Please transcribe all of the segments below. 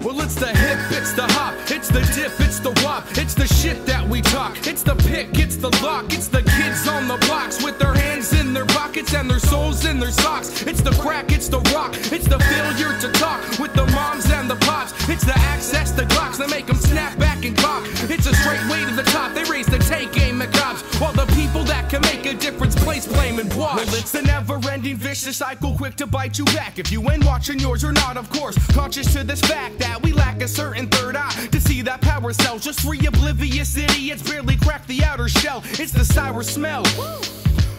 Well, it's the hip, it's the hop, it's the dip, it's the wop, it's the shit that we talk, it's the pick, it's the lock, it's the kids on the blocks with their hands in their pockets and their souls in their socks. It's the crack, it's the rock, it's the failure to talk with the moms and the pops. It's the access to Glocks that make them snap back and cock. It's a straight way to the top, they raise the take aim at cops, while the people that can make a difference place blame and watch. Well, it's the never-ending vicious cycle, quick to bite you back. If you ain't watching yours, you're not, of course, conscious to this fact that we lack a certain third eye to see that power cells. Just three oblivious idiots barely crack the outer shell. It's the sour smell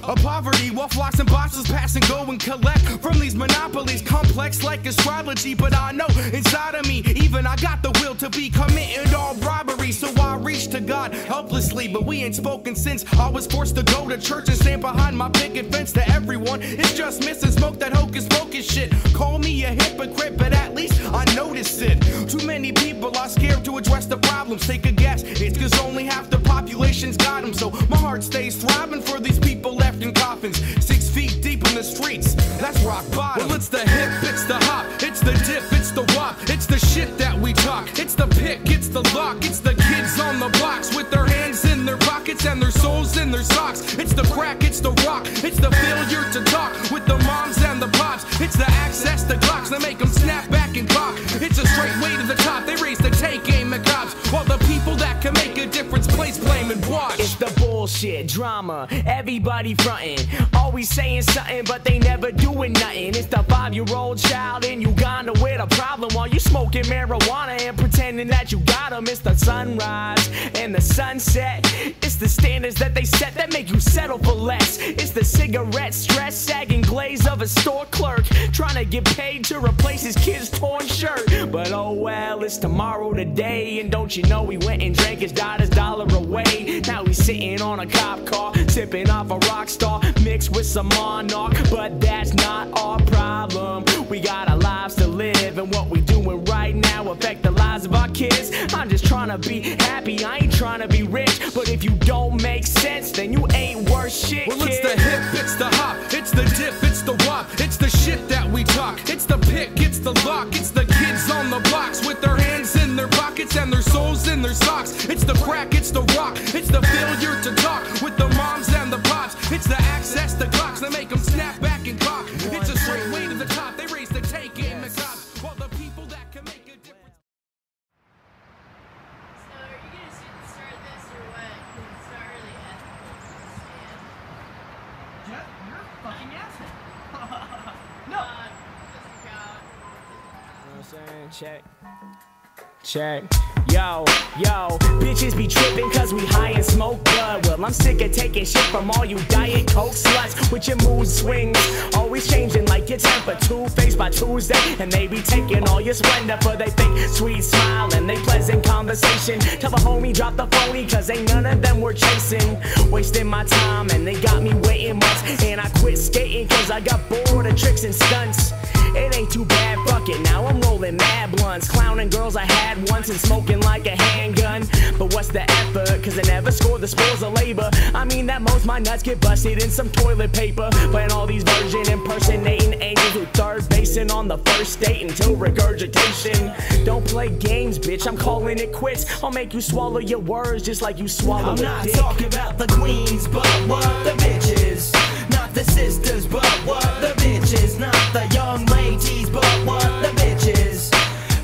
of poverty, while flocks and bosses pass and go and collect from these monopolies, complex like astrology. But I know inside of me, even I got the will to be committed all robbery. So I reach to God helplessly, but we ain't spoken since I was forced to go to church and stand behind my picket fence. To everyone, it's just missing smoke, that hocus pocus shit. Call me a hypocrite, but at least I notice it. Too many people are scared to address the problems. Take a guess, it's cause only half the population's got them. So my heart stays thriving for these people left in coffins, 6 feet deep in the streets. That's rock bottom. Well, it's the hip, it's the hop, it's the dip, it's the wop, it's the shit that we talk, it's the pick, it's the lock, it's the kids on the blocks with their hands in their pockets and their souls in their socks. It's the crack, it's the rock, it's the failure to talk with the moms and the pops. It's the access to Glocks that make them snap back and cock. It's a straight way to the top, they raise the take aim at cops, while the people that can make a difference place blame and watch. It's the bullshit, drama, everybody frontin', always saying something but they never doing nothing. It's the 5-year-old child in Uganda with a problem while you smoking marijuana and pretending that you got them. It's the sunrise and the sunset, it's the standards that they set that make you settle for less. It's the cigarette stress, sagging glaze of a store clerk trying to get paid to replace his kid's torn shirt. But oh well, it's tomorrow today, and don't you know he went and drank his daughter's dollar away. Now he's sitting on a cop car, tipping off a rock star mixed with some monarch. But that's not our problem, we got our lives to live, and what we doing right now affect the lives of our kids. I'm just trying to be happy, I ain't trying to be rich, but if you don't make sense, then you ain't worth shit, well, kid. It's the hip, it's the hop, it's the dip, it's the wop, it's the shit that we talk, it's the pick, it's the lock, it's the kids on the blocks with their hands in their pockets and their souls in their socks. It's the crack, it's the rock, it's the failure to talk with the moms and the pops. It's the access to Glocks that make them snap back and cock. It's a straight way to the top, they raise the take aim at cops, while the people that can make a difference. So are you gonna start this or what? Because it's not really ethical to stand. Jeff, you're a fucking asshole. No. Doesn't count. You know what I'm saying? Check. Check. Yo, bitches be trippin' cause we high and smoke blood. Well, I'm sick of taking shit from all you Diet Coke sluts with your mood swings always changing like your temper, two-faced by Tuesday, and they be taking all your splendor for they fake sweet smile and they pleasant conversation. Tell a homie drop the phony cause ain't none of them were chasing, wasting my time and they got me waiting months, and I quit skating cause I got bored of tricks and stunts. It ain't too bad, fuck it, now I'm rolling mad blunts, clowning girls I had once and smoking like a handgun. But what's the effort, cause I never score the spoils of labor. I mean that most my nuts get busted in some toilet paper, playing all these virgin impersonating angels who third basing on the first date until regurgitation. Don't play games, bitch, I'm calling it quits. I'll make you swallow your words just like you swallow a dick. I'm not talking about the queens, but what the bitches. Not the sisters, but what the bitches. Not the young ladies, but what the bitches.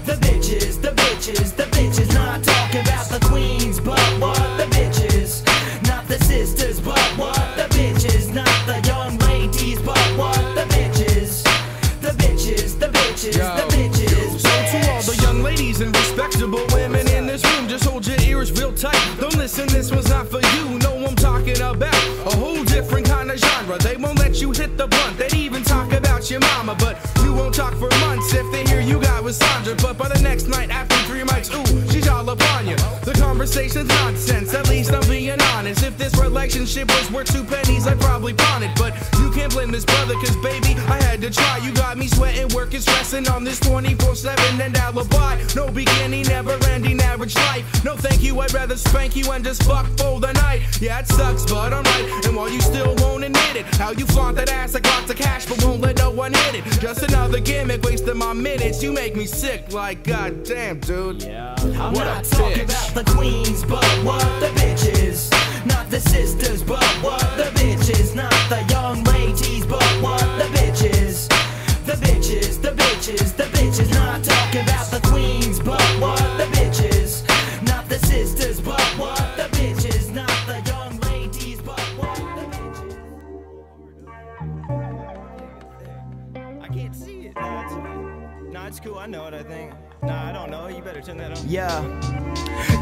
The bitches, the bitches, the bitches. Not talking about the queens, but what the bitches. Not the sisters, but what the bitches. Not the young ladies, but what the bitches. The bitches, the bitches, the bitches. So to all the young ladies and respectable women in this room, just hold your ears real tight. Don't listen, this one's not for you. Know I'm talking about a whole different kind of genre. They won't let you hit the blunt. They'd even talk about your mama, but you won't talk for months if they hear you got with Sandra. But by the next night after 3 mics, ooh, she's all upon you. The conversation's nonsense, at least I'm being honest. If this relationship was worth 2 pennies, I'd probably pawn it. But you can't blame this brother, cause baby, I had to try. You got me sweating, working, stressing on this 24/7 and alibi. No beginning, never ending average life. No thank you, I'd rather spank you and just fuck for the night. Yeah, it sucks, but I'm right. And while you still won't admit it, how you flaunt that ass like lots of cash, but won't let no one hit it. Just another gimmick, wasting my minutes. You make me sick, like goddamn, dude. I'm What not a talking bitch. about the queens, but what the bitches. Not the sisters, but what the bitches. Not the young ladies, but what the bitches. The bitches, the bitches, the bitches. Not talking about the queens, but what the bitches. Not the sisters, but what the bitches. Not the young ladies, but what the bitches. I can't see it. No, it's cool. I know what I think. Nah, I don't know. You better turn that on. Yeah.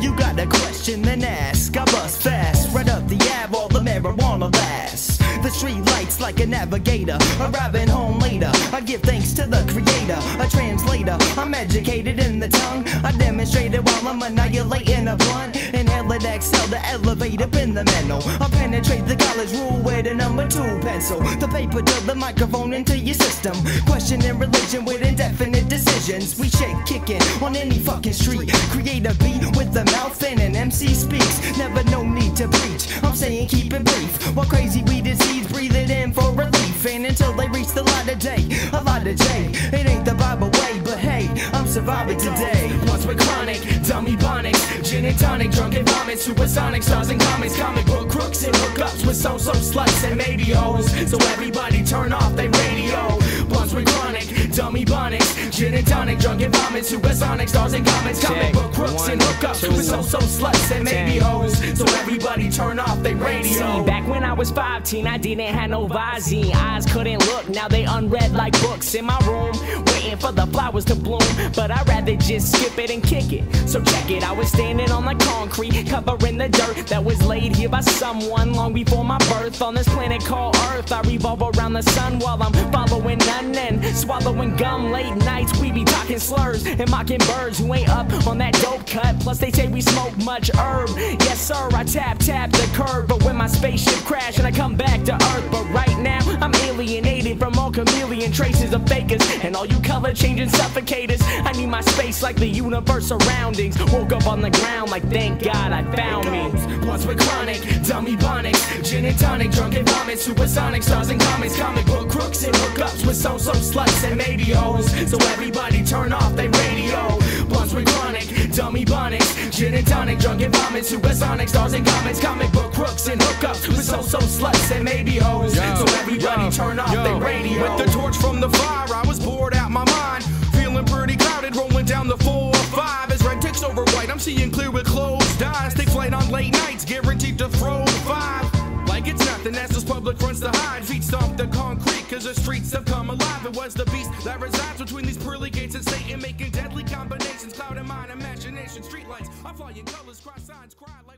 You got a question, then ask. I bust fast, right up the ab, all the marijuana lasts. The street lights like a navigator, arriving home later. I give thanks to the creator, a translator. I'm educated in the tongue. I demonstrate it while I'm annihilating a blunt. Inhale and exhale to elevate up in the mental. I penetrate the college rule with a number 2 pencil. The paper to the microphone into your system. Question in relation with indefinite decisions. We shake kicking on any fucking street. Create a beat with the mouth and an MC speaks. Never no need to preach. I'm saying keep it brief. While crazy weed disease, breathe it in for relief. And until they reach the light of day, a lot of J. It ain't the Bible way, but hey, I'm surviving today. Plus we're chronic, dummy bonics, gin and tonic, drunken vomit, supersonic, stars and comics, comic book crooks and hookups with so sluts and maybe hoes. So everybody turn off they radio. Blunts with chronic, dummy bonics, gin and tonic, drunken vomit, supersonic, stars and comics, comic book crooks and hookups with so sluts and maybe hoes. So everybody turn off they radio. See, back when I was 15, I didn't have no Visine. Eyes couldn't look, now they unread like books in my room, waiting for the flowers to bloom. But I'd rather just skip it and kick it. So check it, I was standing on the concrete, covering the dirt that was laid here by someone long before my birth. On this planet called Earth, I revolve around the sun while I'm following none and swallowing gum. Late nights we be talking slurs and mocking birds who ain't up on that dope cut. Plus they say we smoke much herb. Yes sir, I tap the curve, but when my spaceship crash and I come back to Earth. But right now I'm alienated from all chameleon traces of fakers and all you color changing suffocators. I need my space like the universe surroundings. Woke up on the ground like thank God I found me. Blunts with chronic, dummy bonics, gin and tonic, drunken vomit, supersonic, stars and comics, comic book crooks and hookups with so sluts and maybe hoes. So everybody turn off they radio. Blunts with chronic, dummy bonics, gin and tonic, drunken vomit, supersonic, stars and comics, comic book crooks and hookups with so sluts and maybe hoes. So everybody turn off they radio. With the torch from the fire, I was bored out my mind. Feeling pretty crowded, rolling down the 405. As red ticks over white, I'm seeing clear with closed eyes. Take flight on late nights, guaranteed to throw 5. Like it's nothing, as this public fronts to hide. Feet stomp the concrete, cause the streets have come alive. It was the beast that resides between these pearly gates and Satan, making deadly combinations. Cloud in mind, imagination, streetlights. I'm flying colors, cross signs, cry like